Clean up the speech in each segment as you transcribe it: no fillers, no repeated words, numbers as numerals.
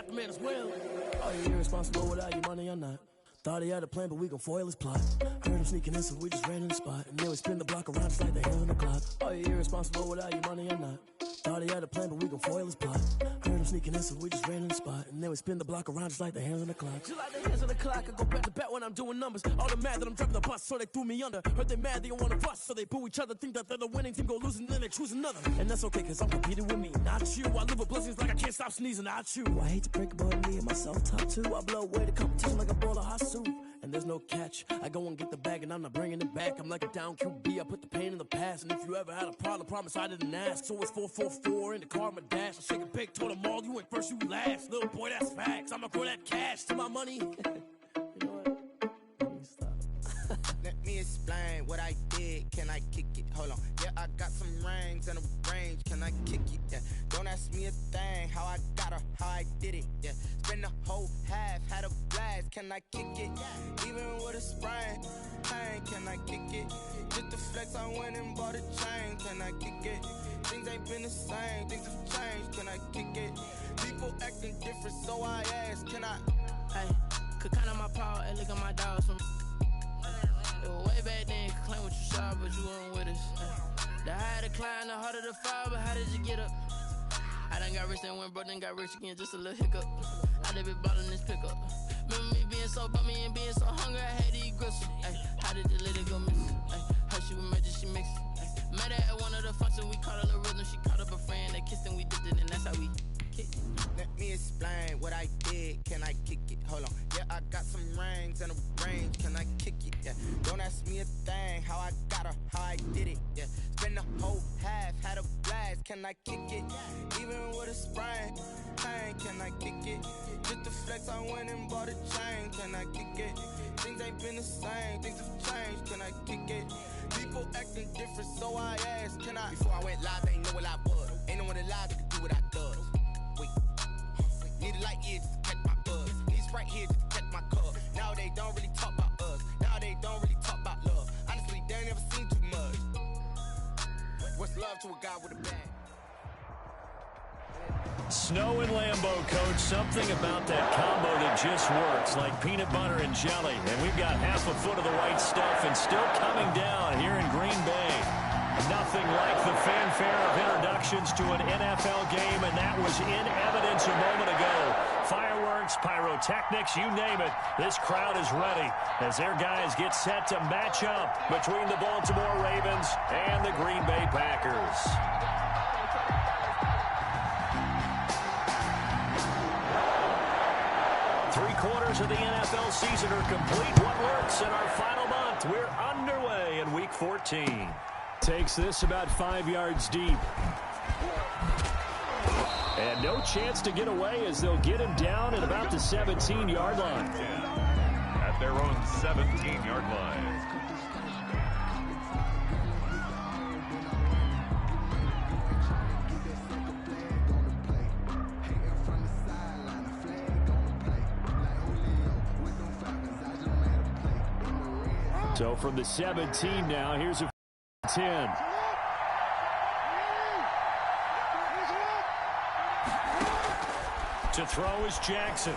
got the man as well. Are you irresponsible without your money or not? Thought he had a plan, but we gon' foil his plot. Heard him sneaking in, so we just ran in the spot. And then we spin the block around just like the hands on the clock. Are you irresponsible without your money or not? Thought he had a plan, but we gon' foil his plot. Heard him sneaking in, so we just ran in the spot. And then we spin the block around just like the hands on the clock. Just like the hands on the clock, I go back to back when I'm doing numbers. All the mad that I'm driving the bus, so they threw me under. Heard they mad, they don't wanna bust, so they boo each other. Think that they're the winning team, go losing, then they choose another. And that's okay, cause I'm competing with me, not you. I live with blessings like I can't stop sneezing, not you. I hate to break it, but me and myself top two. I blow away the competition like a bowl of hot soup. And there's no catch. I go and get the bag and I'm not bringing it back. I'm like a down QB, I put the pain in the past. And if you ever had a problem, promise I didn't ask. So it's 444 in the car, my dash. I shake a big, told them all, you ain't first, you last. Little boy, that's facts. I'ma grow that cash to my money. You know what? Let me stop. Let me explain what I did. Can I kick it? Hold on. Yeah, I got some rings and a range. Can I kick it? Yeah. Don't ask me a thing. How I got her, how I did it. Yeah. Spend the whole half, had a blast. Can I kick it? Even with a sprain. Pain, can I kick it? Just the flex, I went and bought a chain. Can I kick it? Things ain't been the same. Things have changed. Can I kick it? People acting different, so I ask. Can I? Hey, could count on my power and look at my dogs from. It was way back then, could claim what you saw, but you weren't with us. The higher the climb, the harder the fall, but how did you get up? I done got rich, then went broke, then got rich again, just a little hiccup. I done been ballin' this pickup. Remember me being so bummy and being so hungry, I had to eat gristle. Ay, how did the lady go missing? Her she was magic, she mixed it. Met her at one of the functions, we caught a little rhythm, she caught up a friend, they kissed and we dipped it, and that's how we kicked it. Let me explain what I did. Can I kick it? Hold on. Yeah, I got some rings and a range. Can I kick it? Yeah. Don't ask me a thing. How I got her, how I did it. Yeah. Spend the whole half, had a blast. Can I kick it? Even with a sprain. Pain, can I kick it? Just the flex, I went and bought a chain. Can I kick it? Things ain't been the same. Things have changed. Can I kick it? People acting different, so I asked. Can I? Before I went live, they ain't know what I was. Ain't no one alive that could do what I does. Need a light here just to catch my buzz. Need Sprite here just to catch my cup. Now they don't really talk about us. Now they don't really talk about love. Honestly, they ain't never seen too much. What's love to a guy with a bag? Snow and Lambeau, Coach. Something about that combo that just works, like peanut butter and jelly. And we've got half a foot of the white stuff and still coming down here in Green Bay. Nothing like the fanfare of introductions to an NFL game, and that was in evidence a moment ago. Fireworks, pyrotechnics, you name it. This crowd is ready as their guys get set to match up between the Baltimore Ravens and the Green Bay Packers. Three-quarters of the NFL season are complete. What works in our final month? We're underway in Week 14. Takes this about 5 yards deep. And no chance to get away as they'll get him down at about the 17-yard line. At their own 17-yard line. So from the 17 now, here's a 10. To throw is Jackson.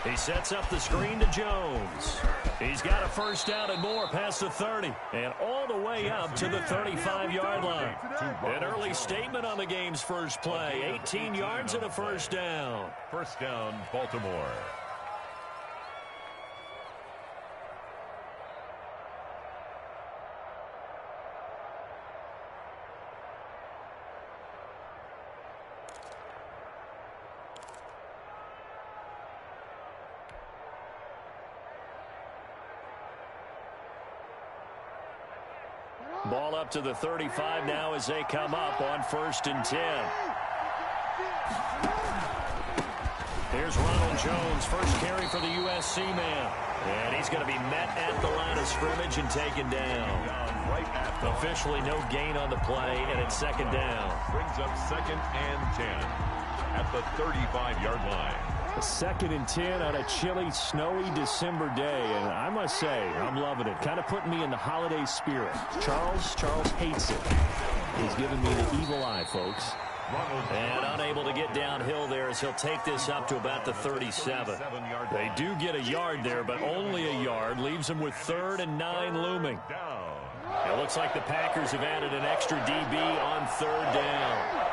He sets up the screen to Jones. He's got a first down and more past the 30 and all the way up to the 35-yard line. An early statement on the game's first play. 18 yards and a first down. First down, Baltimore. Ball up to the 35 now as they come up on 1st and 10. Here's Ronald Jones, first carry for the USC man. And he's going to be met at the line of scrimmage and taken down. Officially no gain on the play, and it's 2nd down. Brings up 2nd and 10 at the 35-yard line. A 2nd and 10 on a chilly, snowy December day. And I must say, I'm loving it. Kind of putting me in the holiday spirit. Charles hates it. He's giving me the evil eye, folks. And unable to get downhill there as he'll take this up to about the 37. They do get a yard there, but only a yard. Leaves them with 3rd and 9 looming. It looks like the Packers have added an extra DB on 3rd down.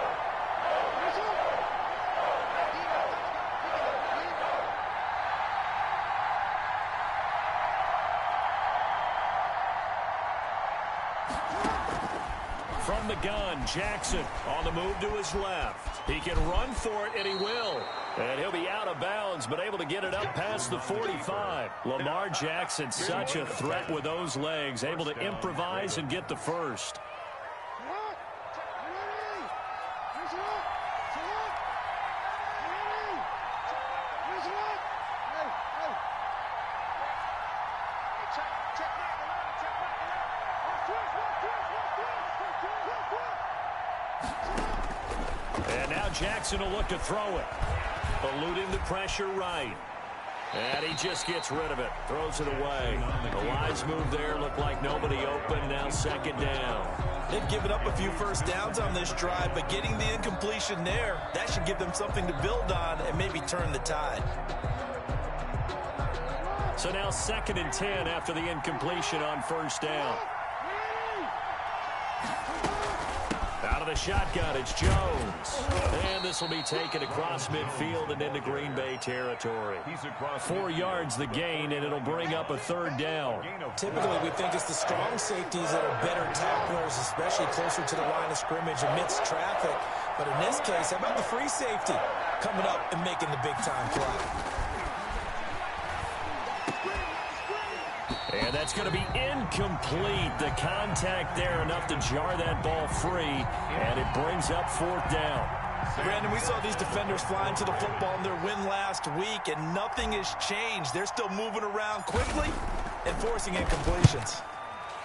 From the gun, Jackson on the move to his left. He can run for it, and he will. And he'll be out of bounds, but able to get it up past the 45. Lamar Jackson, such a threat with those legs, able to improvise and get the first. And now Jackson will look to throw it. Eluding the pressure right. And he just gets rid of it. Throws it away. The wise move there. Looked like nobody open. Now 2nd down. They've given up a few first downs on this drive, but getting the incompletion there, that should give them something to build on and maybe turn the tide. So now 2nd and 10 after the incompletion on 1st down. Out of the shotgun, it's Jones. And this will be taken across midfield and into Green Bay territory. 4 yards the gain, and it'll bring up a 3rd down. Typically, we think it's the strong safeties that are better tacklers, especially closer to the line of scrimmage amidst traffic. But in this case, how about the free safety coming up and making the big-time play? And that's going to be incomplete. The contact there enough to jar that ball free, and it brings up 4th down. Brandon, we saw these defenders flying to the football in their win last week, and nothing has changed. They're still moving around quickly and forcing incompletions.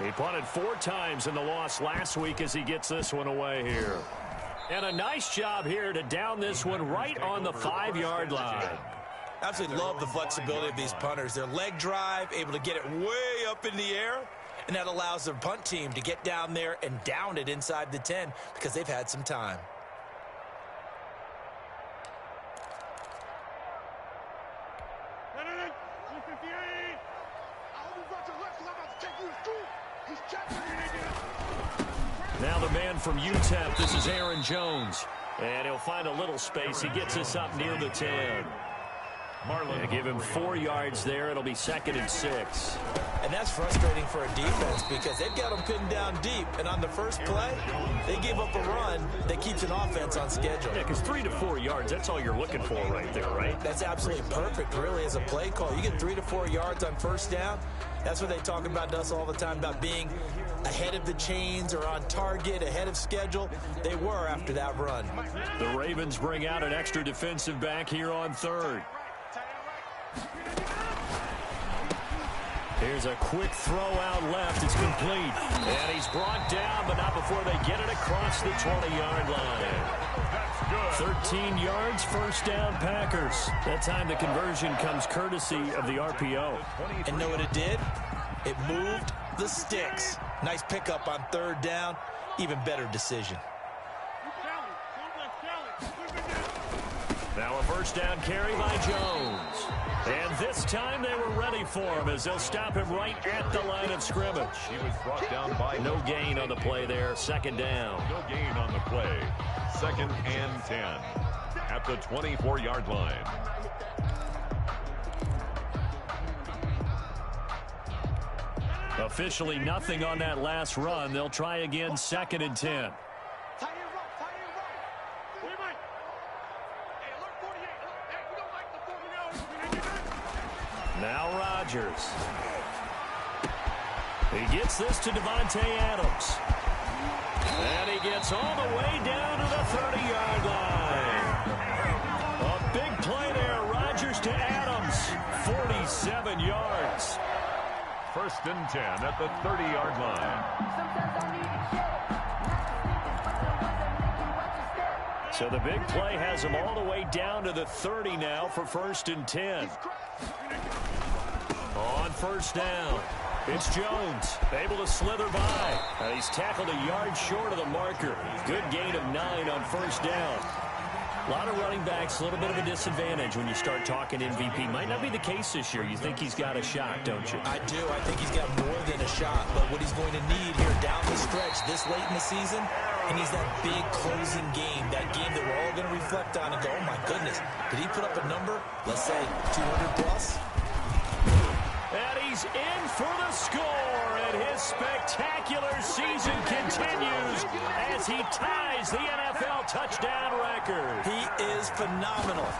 He punted 4 times in the loss last week as he gets this one away here. And a nice job here to down this one right on the 5-yard line. Absolutely love the flexibility of these punters. Their leg drive, able to get it way up in the air, and that allows their punt team to get down there and down it inside the 10 because they've had some time. Now the man from UTEP, this is Aaron Jones. And he'll find a little space. He gets us up near the 10. They give him 4 yards there. It'll be 2nd and 6. And that's frustrating for a defense because they've got them pinned down deep. And on the first play, they give up a run that keeps an offense on schedule. Yeah, because 3 to 4 yards, that's all you're looking for right there, right? That's absolutely perfect, really, as a play call. You get 3 to 4 yards on 1st down. That's what they talk about to us all the time, about being ahead of the chains or on target, ahead of schedule. They were after that run. The Ravens bring out an extra defensive back here on 3rd. Here's a quick throw out left. It's complete. And he's brought down, but not before they get it across the 20-yard line. 13 yards, 1st down, Packers. That time the conversion comes courtesy of the RPO. And know what it did? It moved the sticks. Nice pickup on 3rd down. Even better decision. Now a 1st down carry by Jones. And this time they were ready for him as they'll stop him right at the line of scrimmage. He was brought down by no gain on the play there. 2nd down. No gain on the play. 2nd and 10 at the 24-yard line. Officially nothing on that last run. They'll try again 2nd and 10. Now Rodgers. He gets this to Devontae Adams. And he gets all the way down to the 30-yard line. A big play there. Rodgers to Adams. 47 yards. 1st and 10 at the 30-yard line. So the big play has him all the way down to the 30 now for 1st and 10. On 1st down. It's Jones, able to slither by. He's tackled a yard short of the marker. Good gain of 9 on first down. A lot of running backs, a little bit of a disadvantage when you start talking MVP. Might not be the case this year. You think he's got a shot, don't you? I do. I think he's got more than a shot. But what he's going to need here down the stretch this late in the season, he needs that big closing game, that game that we're all going to reflect on and go, oh, my goodness, did he put up a number, let's say 200 plus? And he's in for the score, and his spectacular season continues as he ties the NFL touchdown record. He is phenomenal.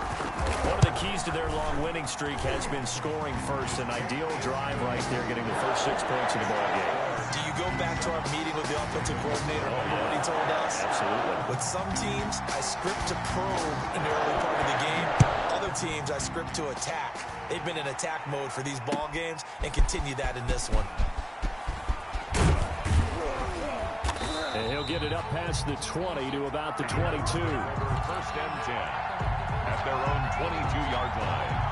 One of the keys to their long winning streak has been scoring first. An ideal drive right there, getting the first 6 points of the ball game. Do you go back to our meeting with the offensive coordinator? Remember what he told us? Absolutely. With some teams, I script to probe in the early part of the game. Other teams, I script to attack. They've been in attack mode for these ball games and continue that in this one. And he'll get it up past the 20 to about the 22. First and 10 at their own 22-yard line.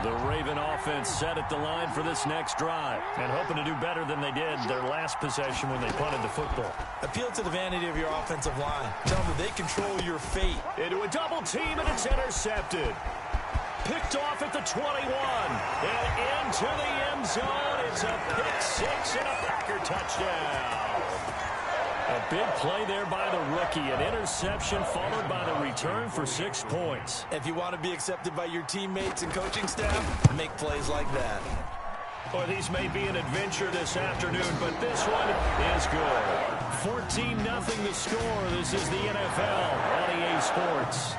The Raven offense set at the line for this next drive and hoping to do better than they did their last possession when they punted the football. Appeal to the vanity of your offensive line. Tell them that they control your fate. Into a double team, and it's intercepted. Picked off at the 21. And into the end zone. It's a pick 6 and a Packer touchdown. A big play there by the rookie. An interception followed by the return for 6 points. If you want to be accepted by your teammates and coaching staff, make plays like that. Well, these may be an adventure this afternoon, but this one is good. 14-0 the score. This is the NFL on EA Sports.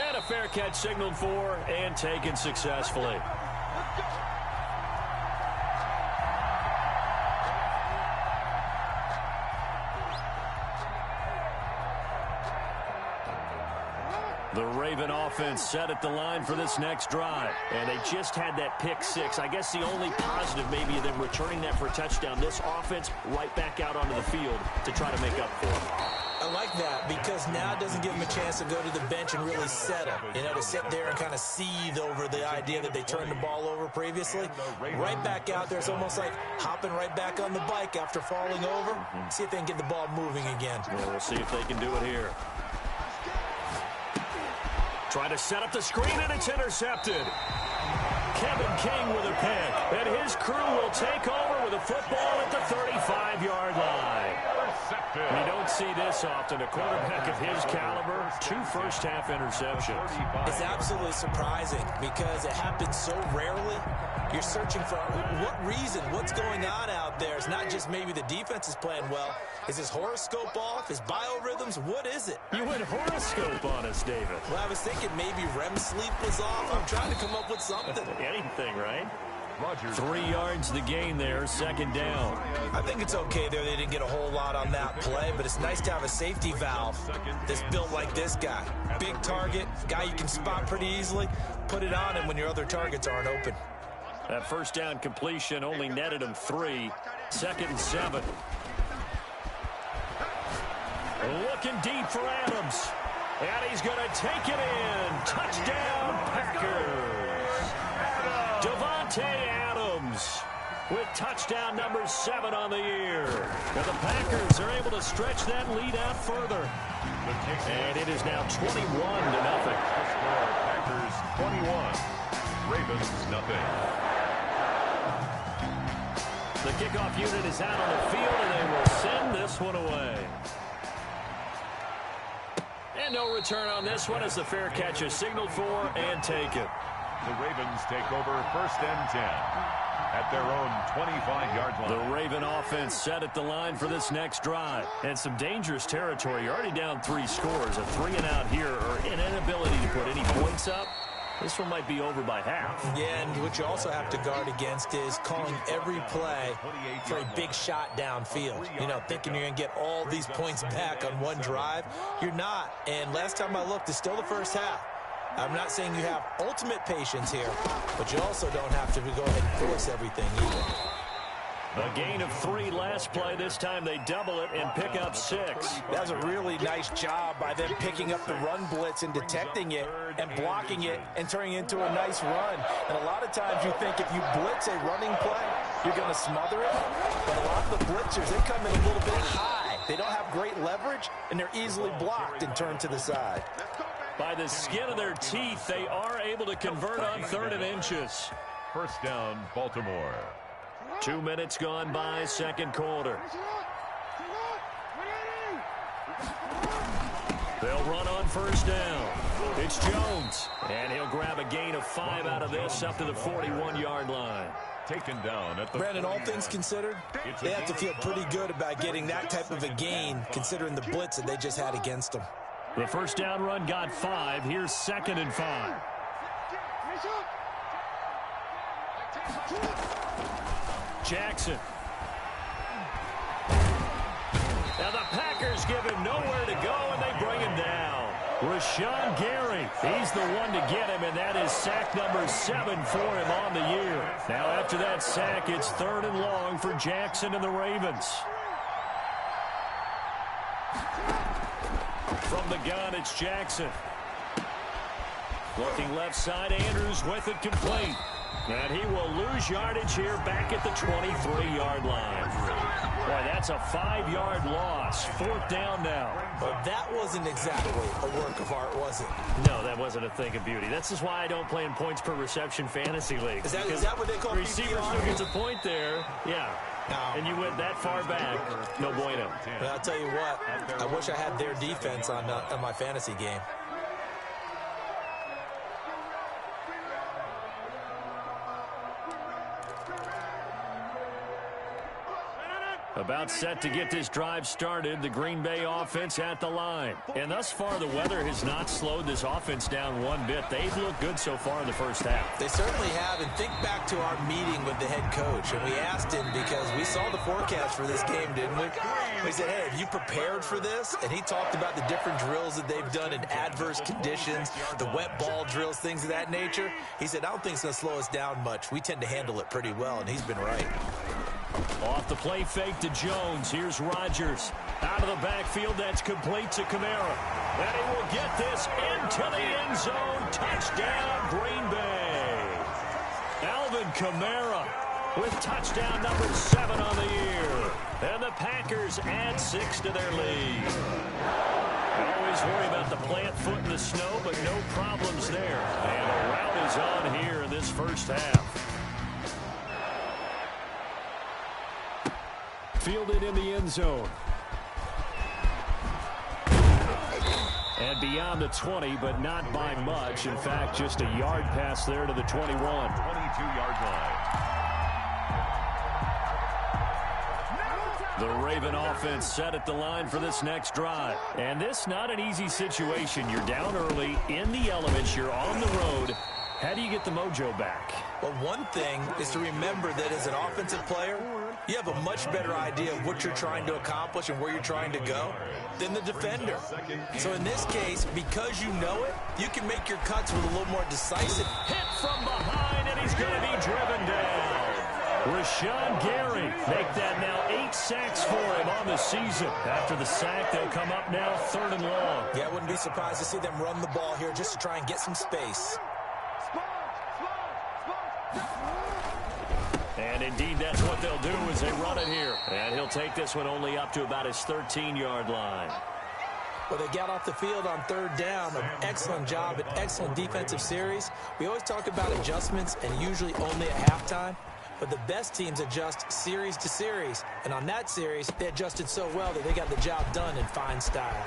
And a fair catch signaled for and taken successfully. The Raven offense set at the line for this next drive. And they just had that pick 6. I guess the only positive maybe of them returning that for a touchdown. This offense right back out onto the field to try to make up for it. I like that because now it doesn't give them a chance to go to the bench and really settle. You know, to sit there and kind of seethe over the idea that they turned the ball over previously. Right back out there, it's almost like hopping right back on the bike after falling over. See if they can get the ball moving again. Well, we'll see if they can do it here. Try to set up the screen, and it's intercepted. Kevin King with a pick, and his crew will take over with a football at the 35-yard line. You don't see this often. A quarterback of his caliber, 2 first-half interceptions. It's absolutely surprising because it happens so rarely. You're searching for what reason, what's going on out there. It's not just maybe the defense is playing well. Is his horoscope off? His biorhythms? What is it? You went horoscope on us, David. Well, I was thinking maybe REM sleep was off. I'm trying to come up with something. Anything, right? 3 yards the gain there, second down. I think it's okay there. They didn't get a whole lot on that play, but it's nice to have a safety valve that's built like this guy. Big target, guy you can spot pretty easily. Put it on him when your other targets aren't open. That first down completion only netted him 3. Second and 7. Looking deep for Adams. And he's going to take it in. Touchdown, Packers. Davante Adams with touchdown number 7 on the year. And the Packers are able to stretch that lead out further. And it is now 21-0. Packers 21. Ravens nothing. The kickoff unit is out on the field, and they will send this one away. And no return on this one as the fair catch is signaled for and taken. The Ravens take over first and 10 at their own 25-yard line. The Raven offense set at the line for this next drive. And some dangerous territory. You're already down 3 scores. A 3-and-out here or an inability to put any points up. This one might be over by half. Yeah, and what you also have to guard against is calling every play for a big shot downfield. You know, thinking you're going to get all these points back on one drive. You're not. And last time I looked, it's still the first half. I'm not saying you have ultimate patience here, but you also don't have to go ahead and force everything either. A gain of 3 last play. This time they double it and pick up 6. That was a really nice job by them picking up the run blitz and detecting it and blocking it and turning it into a nice run. And a lot of times you think if you blitz a running play, you're going to smother it. But a lot of the blitzers, they come in a little bit high. They don't have great leverage, and they're easily blocked and turned to the side. By the skin of their teeth, they are able to convert on 3rd and inches. First down, Baltimore. 2 minutes gone by, second quarter. They'll run on first down. It's Jones, and he'll grab a gain of 5 out of this up to the 41-yard line. Taken down at the Brandon, all things considered, they have to feel pretty good about getting that type of a gain considering the blitz that they just had against them. The first down run got 5. Here's 2nd and 5. Jackson. Now the Packers give him nowhere to go, and they bring him down. Rashawn Gary, he's the one to get him, and that is sack number 7 for him on the year. Now after that sack, it's 3rd and long for Jackson and the Ravens. From the gun, it's Jackson. Looking left side, Andrews with it complete. And he will lose yardage here back at the 23-yard line. Boy, that's a 5-yard loss. 4th down now. Well, that wasn't exactly a work of art, was it? No, that wasn't a thing of beauty. This is why I don't play in points per reception fantasy leagues. Is that what they call receiver PPR? still gets a point there. Yeah. No. And you went that far back. No bueno. But I'll tell you what, I wish I had their defense on my fantasy game. About set to get this drive started, the Green Bay offense at the line. And thus far, the weather has not slowed this offense down one bit. They've looked good so far in the first half. They certainly have. And think back to our meeting with the head coach. And we asked him because we saw the forecast for this game, didn't we? We said, hey, have you prepared for this? And he talked about the different drills that they've done in adverse conditions, the wet ball drills, things of that nature. He said, I don't think it's going to slow us down much. We tend to handle it pretty well, and he's been right. Off the play fake to Jones. Here's Rodgers. Out of the backfield, that's complete to Kamara. And he will get this into the end zone. Touchdown, Green Bay. Alvin Kamara with touchdown number 7 on the year. And the Packers add 6 to their lead. Always worry about the plant foot in the snow, but no problems there. And a rout is on here in this first half. Fielded in the end zone. And beyond the 20, but not by much. In fact, just a yard pass there to the 21. 22-yard line. The Raven offense set at the line for this next drive. And this not an easy situation. You're down early, in the elements, you're on the road. How do you get the mojo back? Well, one thing is to remember that as an offensive player, you have a much better idea of what you're trying to accomplish and where you're trying to go than the defender. So in this case, because you know it, you can make your cuts with a little more decisive. Hit from behind, and he's going to be driven down. Rashawn Gary make that now 8 sacks for him on the season. After the sack, they'll come up now 3rd and long. Yeah, I wouldn't be surprised to see them run the ball here just to try and get some space. And indeed, that's what they'll do as they run it here. And he'll take this one only up to about his 13-yard line. Well, they got off the field on 3rd down. An excellent job, an excellent defensive series. We always talk about adjustments and usually only at halftime. But the best teams adjust series to series. And on that series, they adjusted so well that they got the job done in fine style.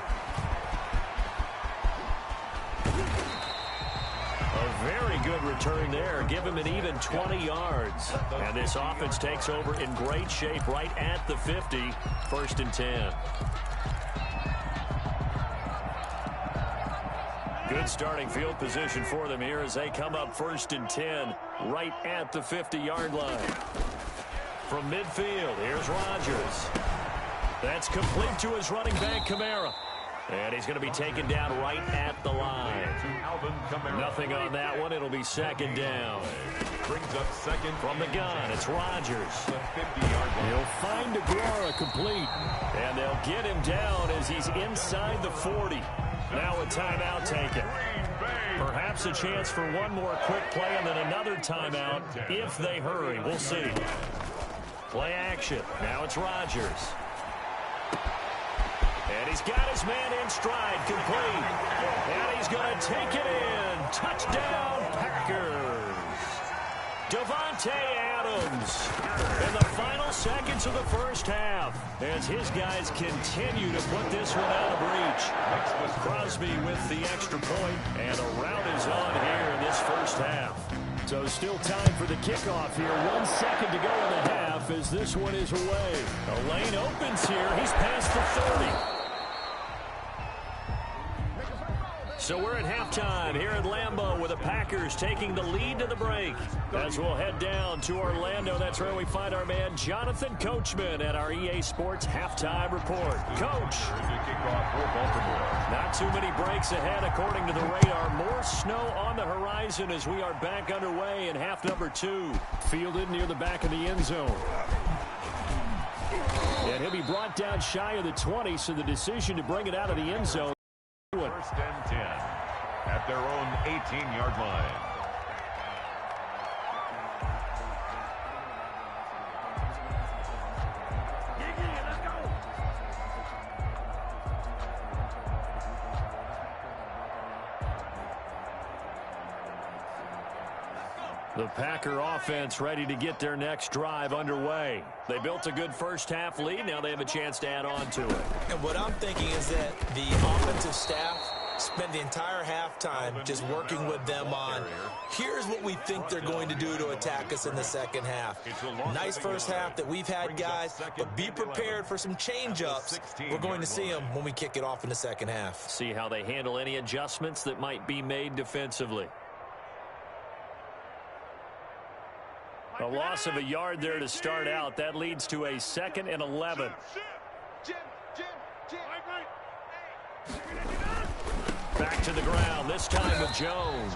A very good return there. Give him an even 20 yards. And this offense takes over in great shape right at the 50. 1st and 10. Good starting field position for them here as they come up 1st and 10 right at the 50-yard line. From midfield, here's Rodgers. That's complete to his running back, Kamara. And he's going to be taken down right at the line. Nothing on that one. It'll be second down. Brings up second from the gun. It's Rodgers. He'll find DeGuara complete. And they'll get him down as he's inside the 40. Now a timeout taken. Perhaps a chance for one more quick play and then another timeout if they hurry. We'll see. Play action. Now it's Rodgers. And he's got his man in stride, complete. And he's going to take it in. Touchdown, Packers. Davante Adams in the final seconds of the first half as his guys continue to put this one out of reach. Crosby with the extra point, and a rout is on here in this first half. So still time for the kickoff here. 1 second to go in the half as this one is away. The lane opens here. He's past the 30. So we're at halftime here at Lambeau with the Packers taking the lead to the break. As we'll head down to Orlando, that's where we find our man Jonathan Coachman at our EA Sports Halftime Report. Coach. Not too many breaks ahead according to the radar. More snow on the horizon as we are back underway in half number 2. Fielded near the back of the end zone. And he'll be brought down shy of the 20, so the decision to bring it out of the end zone. First and 10 at their own 18-yard line. The Packer offense ready to get their next drive underway. They built a good first half lead. Now they have a chance to add on to it. And what I'm thinking is that the offensive staff spent the entire halftime just working with them on, here's what we think they're going to do to attack us in the second half. Nice first half that we've had, guys, but be prepared for some change-ups. We're going to see them when we kick it off in the second half. See how they handle any adjustments that might be made defensively. A loss of a yard there to start out. That leads to a 2nd and 11. Back to the ground, this time with Jones.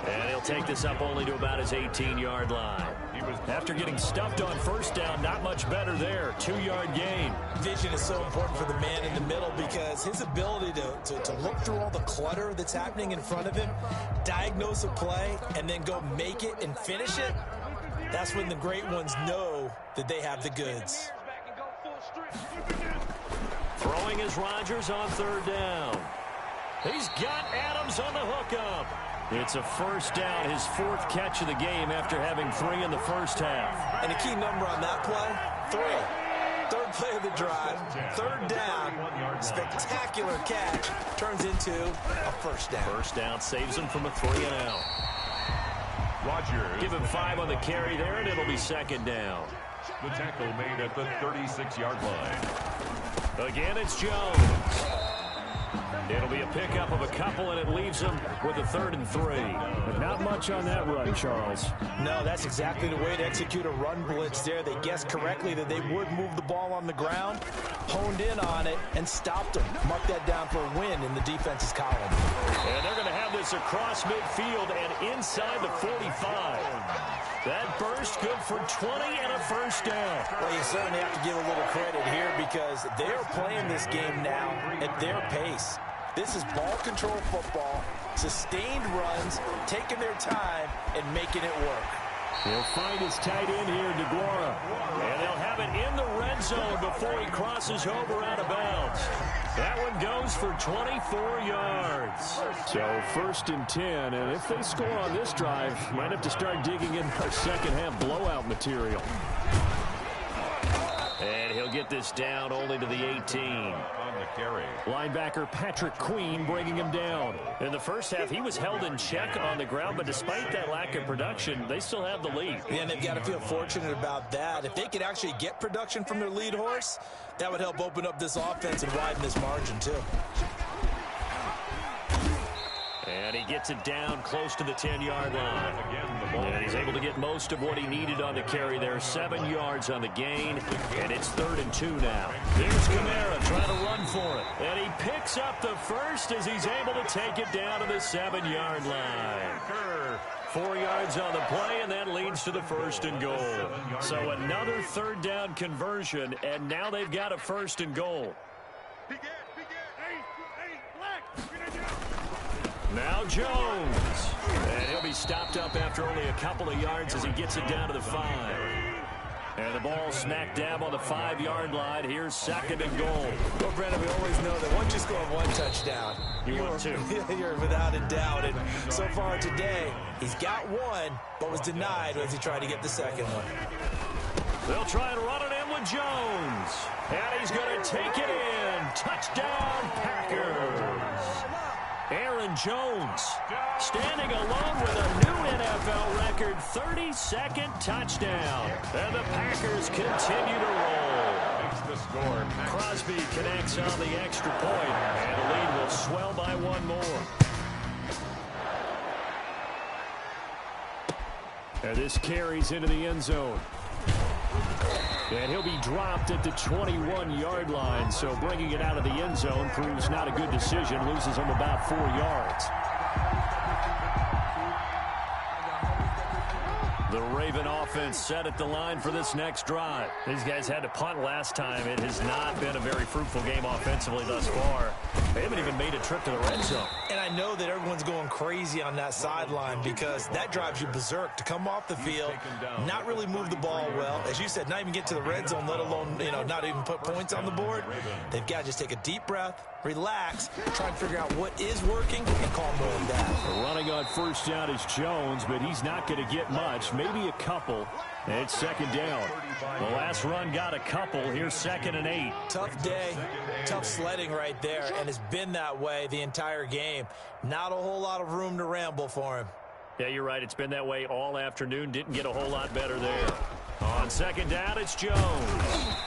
And he'll take this up only to about his 18-yard line. After getting stuffed on first down, not much better there. 2-yard gain. Vision is so important for the man in the middle because his ability to look through all the clutter that's happening in front of him, diagnose a play, and then go make it and finish it, that's when the great ones know that they have the goods. Throwing is Rodgers on 3rd down. He's got Adams on the hookup. It's a first down, his 4th catch of the game after having 3 in the first half. And a key number on that play, 3. 3rd play of the drive, 3rd down, spectacular catch, turns into a first down. First down saves him from a 3-and-out. Rodgers. Give him 5 on the carry there, and it'll be 2nd down. The tackle made at the 36-yard line. Again, it's Jones. It'll be a pickup of a couple, and it leaves him with a 3rd and 3. But not much on that run, Charles. No, that's exactly the way to execute a run blitz there. They guessed correctly that they would move the ball on the ground, honed in on it, and stopped them. Mark that down for a win in the defense's column. And they're going to have this across midfield and inside the 45. That burst good for 20 and a first down. Well, you certainly have to give a little credit here because they are playing this game now at their pace. This is ball control football, sustained runs, taking their time, and making it work. He'll find his tight end here, DeGuara. And they'll have it in the red zone before he crosses over out of bounds. That one goes for 24 yards. So 1st and 10, and if they score on this drive, might have to start digging in our second half blowout material. And he'll get this down only to the 18. Carry. Linebacker Patrick Queen bringing him down. In the first half, he was held in check on the ground, but despite that lack of production, they still have the lead. And they've got to feel fortunate about that. If they could actually get production from their lead horse, that would help open up this offense and widen this margin, too. And he gets it down close to the 10-yard line. Again, the And he's able to get most of what he needed on the carry there. 7 yards on the gain, and it's 3rd and 2 now. Here's Kamara trying to run for it. And he picks up the first as he's able to take it down to the 7-yard line. 4 yards on the play, and that leads to the 1st and goal. So another 3rd down conversion, and now they've got a 1st and goal. Now Jones. And he'll be stopped up after only a couple of yards as he gets it down to the 5. And the ball smack dab on the 5-yard line. Here's 2nd and goal. Well, Brendan, we always know that once you score 1 touchdown, you're without a doubt. And so far today, he's got 1, but was denied as he tried to get the 2nd one. They'll try and run it in with Jones. And he's going to take it in. Touchdown, Packers. Aaron Jones standing alone with a new NFL record 32nd touchdown. And the Packers continue to roll. Crosby connects on the extra point, and the lead will swell by 1 more. And this carries into the end zone. And he'll be dropped at the 21-yard line, so bringing it out of the end zone proves not a good decision. Loses him about 4 yards. The Raven offense set at the line for this next drive. These guys had to punt last time. It has not been a very fruitful game offensively thus far. They haven't even made a trip to the red zone. And I know that everyone's going crazy on that sideline because that drives you berserk to come off the field, not really move the ball well. As you said, not even get to the red zone, let alone, not even put points on the board. They've got to just take a deep breath, relax, try and figure out what is working, and call more of that. Running on 1st down is Jones, but he's not going to get much, maybe a couple. And it's 2nd down. The last run got a couple. Here's 2nd and 8. Tough day, tough sledding right there, and it's been that way the entire game. Not a whole lot of room to ramble for him. Yeah, you're right. It's been that way all afternoon. Didn't get a whole lot better there. On 2nd down, it's Jones.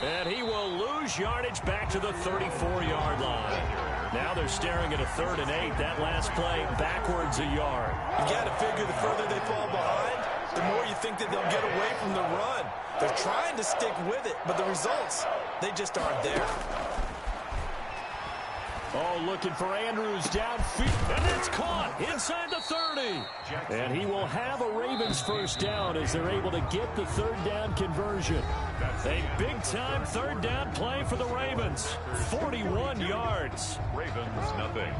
And he will lose yardage back to the 34-yard line. Now they're staring at a 3rd and 8. That last play backwards a yard. You got to figure the further they fall behind, the more you think that they'll get away from the run. They're trying to stick with it, but the results, they just aren't there. Oh, looking for Andrews downfield, and it's caught inside the 30. And he will have a Ravens 1st down as they're able to get the 3rd down conversion. A big-time 3rd down play for the Ravens. 41 yards. Ravens nothing.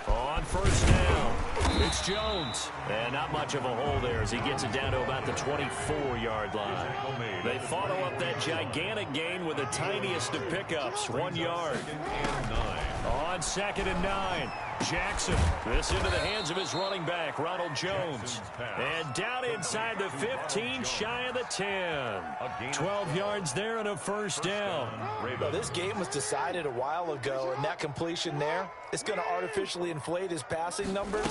On 1st down, it's Jones. And not much of a hole there as he gets it down to about the 24-yard line. They follow up that gigantic gain with the tiniest of pickups, 1 yard. On 2nd and 9, Jackson. This into the hands of his running back, Ronald Jones. And down inside the 15, shy of the 10. 12 yards there and a 1st down. Well, this game was decided a while ago, and that completion there, it's going to artificially inflate his passing numbers.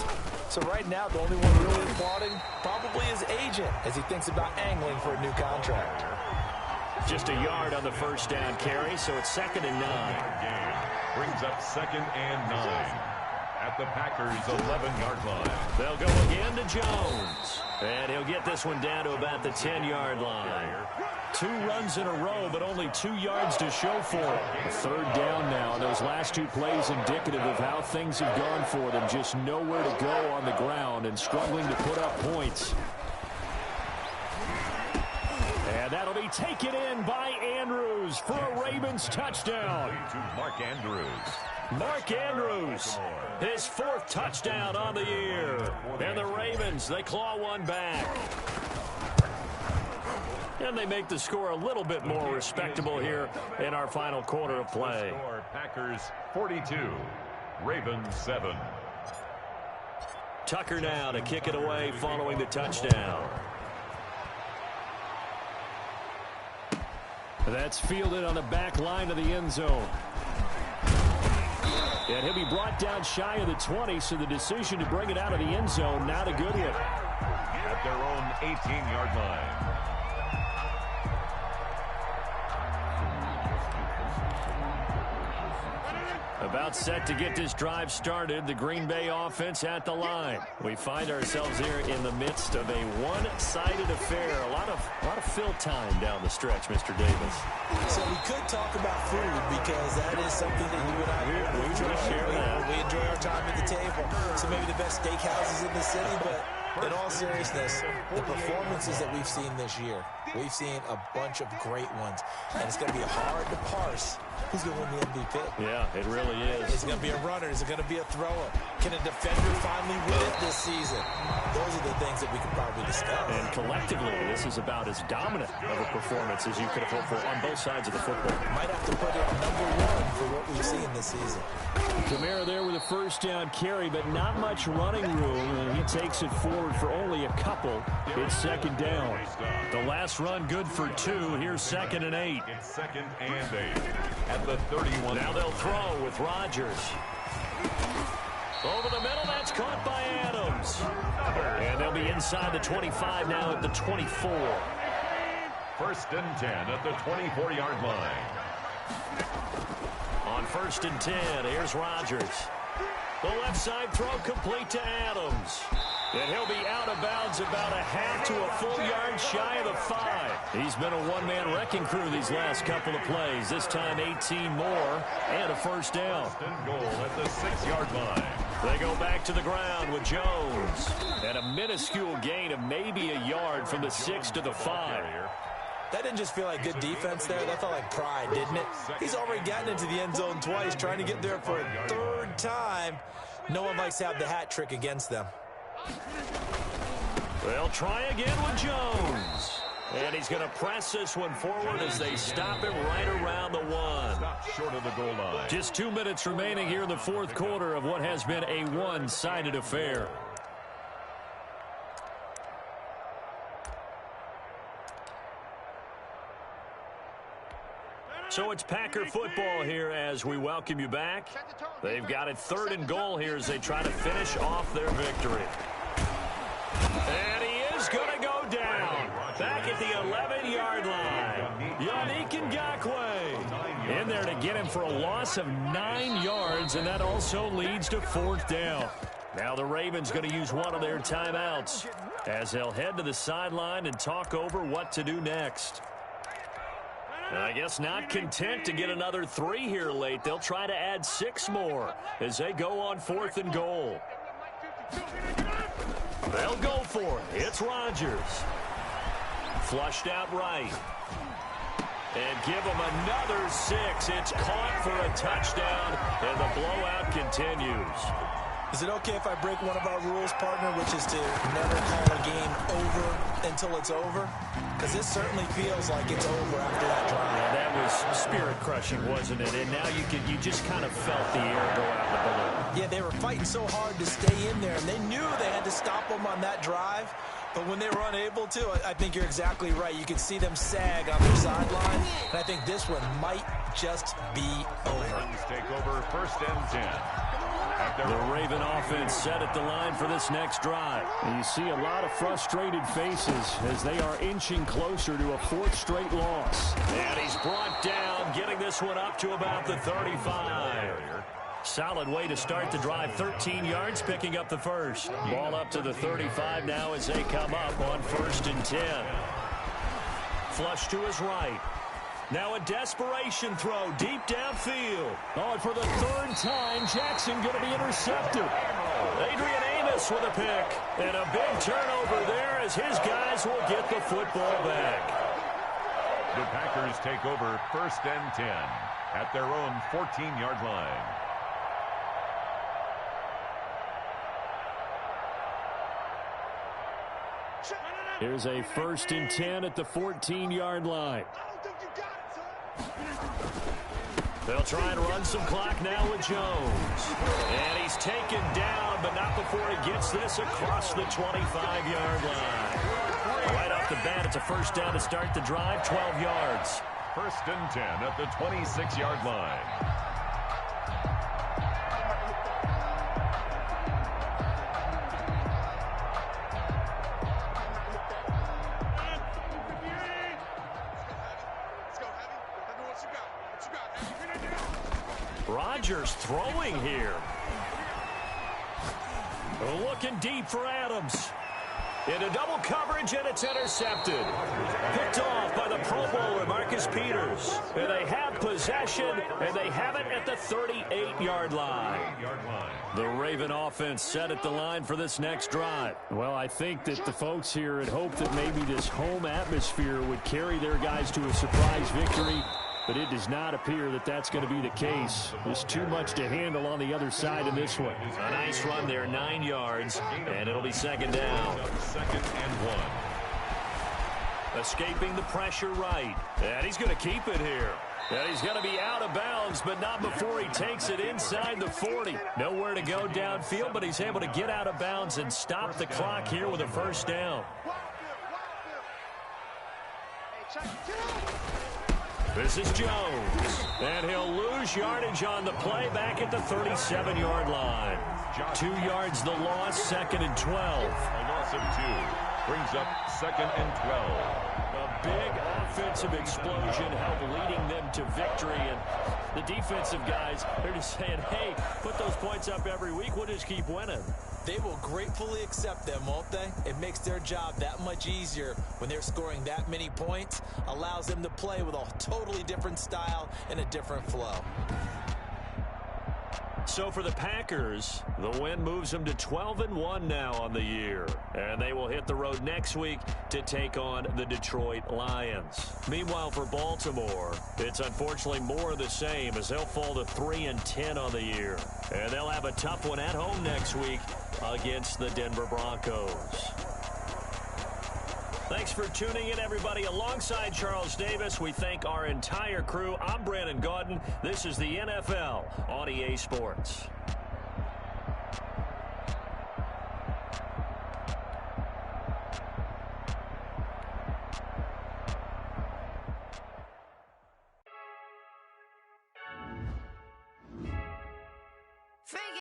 So right now, the only one really applauding probably his agent as he thinks about angling for a new contract. Just a yard on the 1st down carry, so it's 2nd and 9. Brings up 2nd and 9. At the Packers' 11-yard line. They'll go again to Jones. And he'll get this one down to about the 10-yard line. 2 runs in a row, but only 2 yards to show for it. 3rd down now, and those last 2 plays indicative of how things have gone for them. Just nowhere to go on the ground and struggling to put up points. And that'll be taken in by Andrews for a Ravens touchdown. Mark Andrews. Mark Andrews, his 4th touchdown on the year. And the Ravens, they claw one back. And they make the score a little bit more respectable here in our final quarter of play. Packers 42, Ravens 7. Tucker now to kick it away following the touchdown. That's fielded on the back line of the end zone. And he'll be brought down shy of the 20, so the decision to bring it out of the end zone, not a good hit. At their own 18-yard line. About set to get this drive started. The Green Bay offense at the line. We find ourselves here in the midst of a one-sided affair. A lot of fill time down the stretch, Mr. Davis. So we could talk about food because that is something that you and I we enjoy our time at the table. So maybe the best steakhouses in the city, but in all seriousness, the performances that we've seen this year, we've seen a bunch of great ones, and it's going to be hard to parse who's going to win the MVP. Yeah, it really is. Is it going to be a runner? Is it going to be a thrower? Can a defender finally win it this season? Those are the things that we could probably discuss. And collectively, this is about as dominant of a performance as you could have hoped for on both sides of the football. Might have to put it #1 for what we've seen this season. Kamara there with a first down carry, but not much running room. And he takes it forward for only a couple. It's second down. The last run good for 2. Here's 2nd and 8. It's 2nd and 8 at the 31. Now they'll throw with Rodgers. Over the middle, that's caught by Adams. And they'll be inside the 25 now at the 24. 1st and 10 at the 24-yard line. On 1st and 10, here's Rodgers. The left side throw complete to Adams. And he'll be out of bounds about a half to a full yard shy of the 5. He's been a one-man wrecking crew these last couple of plays. This time 18 more and a first down. 1st and goal at the 6-yard line. They go back to the ground with Jones. And a minuscule gain of maybe a yard from the 6 to the 5. That didn't just feel like good defense there. That felt like pride, didn't it? He's already gotten into the end zone twice, trying to get there for a 3rd time. No one likes to have the hat trick against them. They'll try again with Jones. And he's going to press this one forward as they stop him right around the 1. Stop short of the goal line. Just 2 minutes remaining here in the 4th quarter of what has been a one-sided affair. So it's Packer football here as we welcome you back. They've got it 3rd and goal here as they try to finish off their victory. And he is going to go down. Back at the 11-yard line. Yannick Ngakoue in there to get him for a loss of 9 yards, and that also leads to 4th down. Now the Ravens going to use one of their timeouts as they'll head to the sideline and talk over what to do next. I guess not content to get another 3 here late. They'll try to add 6 more as they go on 4th and goal. They'll go for it. It's Rodgers. Flushed out right. And give them another 6. It's caught for a touchdown, and the blowout continues. Is it okay if I break one of our rules, partner, which is to never call a game over until it's over? Because this certainly feels like it's over after that drive. Yeah, that was spirit-crushing, wasn't it? And now you just kind of felt the air go out the balloon. Yeah, they were fighting so hard to stay in there, and they knew they had to stop them on that drive. But when they were unable to, I think you're exactly right. You could see them sag on their sideline, and I think this one might just be over. Take over 1st and 10. The Raven offense set at the line for this next drive. And you see a lot of frustrated faces as they are inching closer to a 4th straight loss. And he's brought down, getting this one up to about the 35. Solid way to start the drive. 13 yards, picking up the first. Ball up to the 35 now as they come up on 1st and 10. Flush to his right. Now a desperation throw deep downfield. Oh, and for the 3rd time, Jackson going to be intercepted. Adrian Amos with a pick. And a big turnover there as his guys will get the football back. The Packers take over 1st and 10 at their own 14-yard line. Here's a 1st and 10 at the 14-yard line. They'll try and run some clock now with Jones. And he's taken down, but not before he gets this across the 25-yard line. Right off the bat, it's a first down to start the drive, 12 yards. 1st and 10 at the 26-yard line. Rodgers throwing here. Looking deep for Adams. Into double coverage, and it's intercepted. Picked off by the Pro Bowler, Marcus Peters. And they have possession, and they have it at the 38-yard line. The Raven offense set at the line for this next drive. Well, I think that the folks here had hoped that maybe this home atmosphere would carry their guys to a surprise victory, but it does not appear that that's going to be the case. There's too much to handle on the other side of this one. A nice run there, 9 yards, and it'll be second down. 2nd and 1. Escaping the pressure right. And he's going to keep it here. And he's going to be out of bounds, but not before he takes it inside the 40. Nowhere to go downfield, but he's able to get out of bounds and stop the clock here with a first down. This is Jones, and he'll lose yardage on the play back at the 37-yard line. 2 yards the loss, 2nd and 12. A loss of 2 brings up 2nd and 12. A big offensive explosion helped leading them to victory, and the defensive guys, they're just saying, hey, put those points up every week, we'll just keep winning. They will gratefully accept them, won't they? It makes their job that much easier when they're scoring that many points. Allows them to play with a totally different style and a different flow. So for the Packers, the win moves them to 12-1 now on the year. And they will hit the road next week to take on the Detroit Lions. Meanwhile, for Baltimore, it's unfortunately more of the same as they'll fall to 3-10 on the year. And they'll have a tough one at home next week against the Denver Broncos. Thanks for tuning in, everybody. Alongside Charles Davis, we thank our entire crew. I'm Brandon Gaudin. This is the NFL on EA Sports.